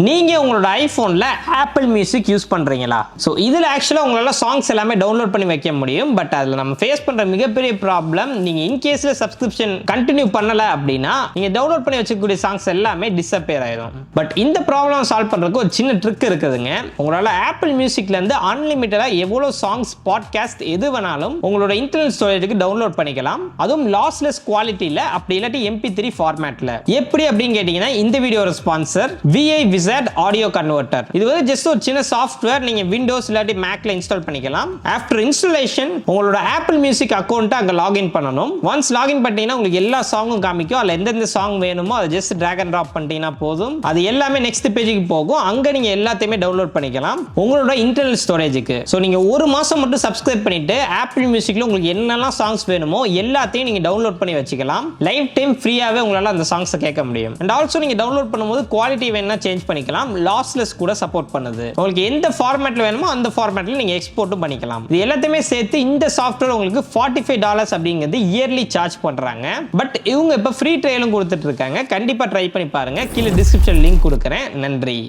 நீங்க உங்களோட ஐபோன்ல apple music use பண்றீங்களா? ஸோ இதில் ஆக்சுவலாக உங்களால் சாங்ஸ் எல்லாமே டவுன்லோட் பண்ணி வைக்க முடியும். பட் அதில் நம்ம ஃபேஸ் பண்ற மிகப்பெரிய ப்ராப்ளம், நீங்க இன்கேஸ்ல சப்ஸ்கிரிப்ஷன் கண்டினியூ பண்ணல அப்படின்னா நீங்க டவுன்லோட் பண்ணி வச்சக்கூடிய சாங்ஸ் எல்லாமே டிஸப்பியர் ஆயிடும். பட் இந்த ப்ராப்ளம் சால்வ் பண்றதுக்கு ஒரு சின்ன ட்ரிக் இருக்குதுங்க. உங்களால ஆப்பிள் மியூசிக்ல இருந்து அன்லிமிட்டடா எவ்வளவு சாங்ஸ், பாட்காஸ்ட் எது வேணாலும் உங்களோட இன்டர்னல் ஸ்டோரேஜுக்கு டவுன்லோட் பண்ணிக்கலாம். அதுவும் லாஸ்லெஸ் குவாலிட்டியில, அப்படி இல்லாட்டி MP3 ஃபார்மேட்ல. எப்படி அப்படின்னு கேட்டீங்கன்னா இந்த வீடியோட sponsor VI Wizard audio converter. இது வந்து ஜஸ்ட் ஒரு சின்ன சாஃப்ட்வேர். நீங்க விண்டோஸ் இல்லாட்டி மேக்ல இன்ஸ்டால் பண்ணிக்கலாம். ஆஃப்டர் இன்ஸ்டாலேஷன் உங்களோட ஆப்பிள் மியூசிக் அக்கௌண்ட் அங்க லாகின் பண்ணணும். ஒன்ஸ் லாகின் பண்ணிட்டீங்கன்னா உங்களுக்கு எல்லா சாங்கும் காமிக்கும். அதுல எந்தெந்த சாங் வேணுமோ அதை ஜஸ்ட் டிராக் அண்ட் டிராப் பண்ணிட்டீங்கன்னா போதும். அது எல்லாமே நெக்ஸ்ட் பேஜுக்கு போகும். அங்க நீங்க எல்லாத்தையுமே டவுன்லோட் பண்ணிக்கலாம் உங்களோட இன்டர்னல் ஸ்டோரேஜுக்கு. ஸோ நீங்க ஒரு மாசம் மட்டும் சப்ஸ்கிரைப் பண்ணிட்டு ஆப்பிள் மியூசிக்ல உங்களுக்கு என்னெல்லாம் சாங்ஸ் வேணுமோ எல்லாத்தையும் நீங்க டவுன்லோட் பண்ணி வச்சுக்கலாம். லைஃப் டைம் ஃப்ரீயாவே உங்களால அந்த சாங்ஸை கேட்க முடியும். அண்ட் ஆல்சோ நீங்க டவுன்லோட் பண்ணும்போது குவாலிட்டி வேணா சேஞ்ச் பண்ணிக்கலாம். லாஸ்லெஸ் கூட சப்போர்ட் பண்ணுது. உங்களுக்கு எந்த ஃபார்மேட்ல வேணுமோ அந்த ஃபார்மேட்ல நீங்க எக்ஸ்போர்ட்டும் பண்ணிக்கலாம். இது எல்லாத்தையுமே சேர்த்து இந்த சாஃப்ட்வேர் உங்களுக்கு $45 அப்படிங்கிறது இயர்லி சார்ஜ் பண்றாங்க. பட் இவங்க இப்ப ஃப்ரீ ட்ரையலும் கொடுத்துட்டு இருக்காங்க. கண்டிப்பா ட்ரை பண்ணி பாருங்க. கீழே டிஸ்கிரிப்ஷன் லிங்க் கொடுக்குறேன். நன்றி.